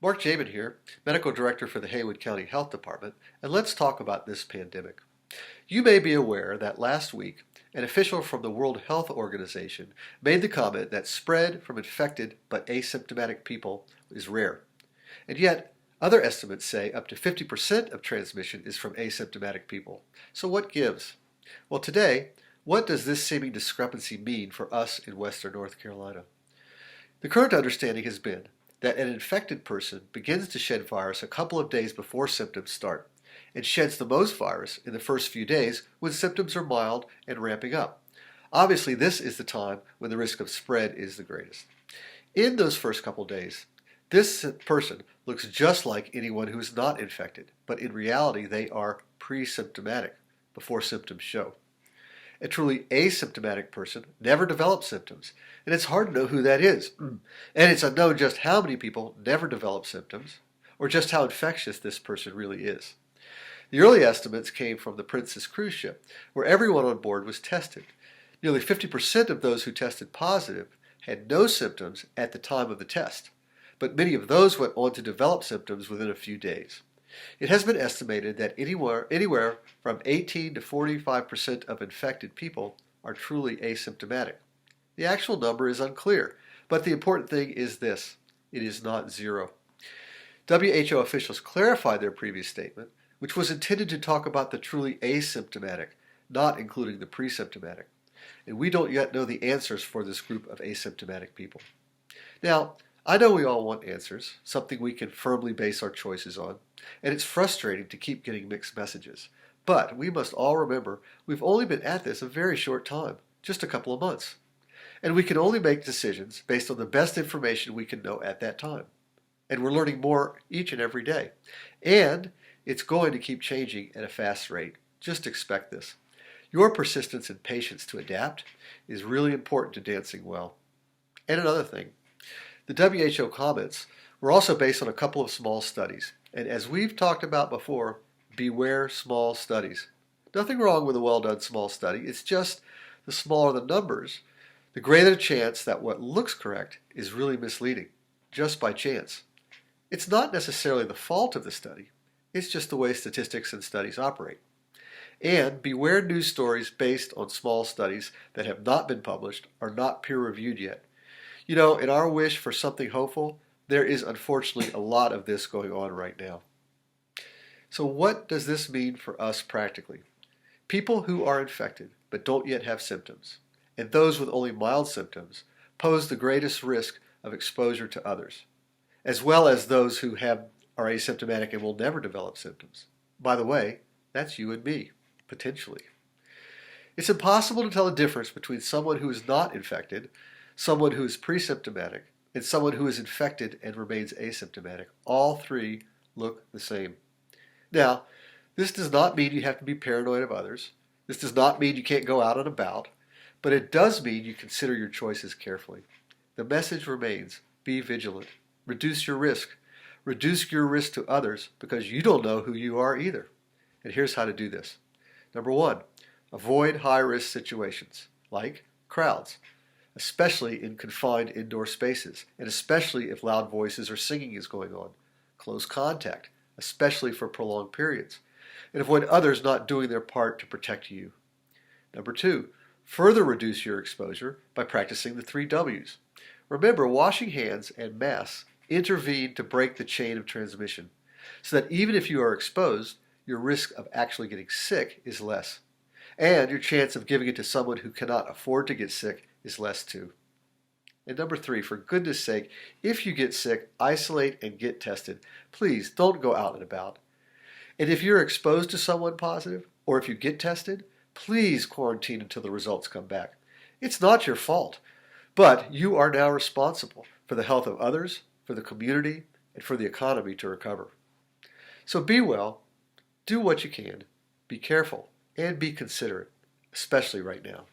Mark Jamin here, Medical Director for the Haywood County Health Department, and let's talk about this pandemic. You may be aware that last week, an official from the World Health Organization made the comment that spread from infected but asymptomatic people is rare. And yet, other estimates say up to 50% of transmission is from asymptomatic people. So what gives? Well, today, what does this seeming discrepancy mean for us in Western North Carolina? The current understanding has been that an infected person begins to shed virus a couple of days before symptoms start, and sheds the most virus in the first few days when symptoms are mild and ramping up. Obviously, this is the time when the risk of spread is the greatest. In those first couple days, this person looks just like anyone who is not infected, but in reality they are pre-symptomatic before symptoms show. A truly asymptomatic person never develops symptoms, and it's hard to know who that is. And it's unknown just how many people never develop symptoms, or just how infectious this person really is. The early estimates came from the Princess cruise ship, where everyone on board was tested. Nearly 50% of those who tested positive had no symptoms at the time of the test, but many of those went on to develop symptoms within a few days. It has been estimated that anywhere from 18 to 45% of infected people are truly asymptomatic. The actual number is unclear, but the important thing is this: it is not zero. WHO officials clarified their previous statement, which was intended to talk about the truly asymptomatic, not including the pre-symptomatic. And we don't yet know the answers for this group of asymptomatic people. Now, I know we all want answers, something we can firmly base our choices on, and it's frustrating to keep getting mixed messages. But we must all remember we've only been at this a very short time, just a couple of months. And we can only make decisions based on the best information we can know at that time. And we're learning more each and every day. And it's going to keep changing at a fast rate. Just expect this. Your persistence and patience to adapt is really important to dancing well. And another thing, the WHO comments were also based on a couple of small studies. And as we've talked about before, beware small studies. Nothing wrong with a well-done small study. It's just the smaller the numbers, the greater the chance that what looks correct is really misleading, just by chance. It's not necessarily the fault of the study. It's just the way statistics and studies operate. And beware news stories based on small studies that have not been published or not peer-reviewed yet. You know, in our wish for something hopeful, there is unfortunately a lot of this going on right now. So what does this mean for us practically? People who are infected but don't yet have symptoms, and those with only mild symptoms, pose the greatest risk of exposure to others, as well as those who are asymptomatic and will never develop symptoms. By the way, that's you and me, potentially. It's impossible to tell the difference between someone who is not infected, someone who is pre-symptomatic, and someone who is infected and remains asymptomatic. All three look the same. Now, this does not mean you have to be paranoid of others. This does not mean you can't go out and about, but it does mean you consider your choices carefully. The message remains: be vigilant. Reduce your risk. Reduce your risk to others because you don't know who you are either. And here's how to do this. Number one, avoid high-risk situations like crowds, especially in confined indoor spaces, and especially if loud voices or singing is going on. Close contact, especially for prolonged periods, and avoid others not doing their part to protect you. Number two, further reduce your exposure by practicing the 3 W's. Remember, washing hands and masks intervene to break the chain of transmission, so that even if you are exposed, your risk of actually getting sick is less, and your chance of giving it to someone who cannot afford to get sick is less too. And number 3, for goodness sake, if you get sick, isolate and get tested. Please don't go out and about. And if you're exposed to someone positive, or if you get tested, please quarantine until the results come back. It's not your fault, but you are now responsible for the health of others, for the community, and for the economy to recover. So be well, do what you can, be careful, and be considerate, especially right now.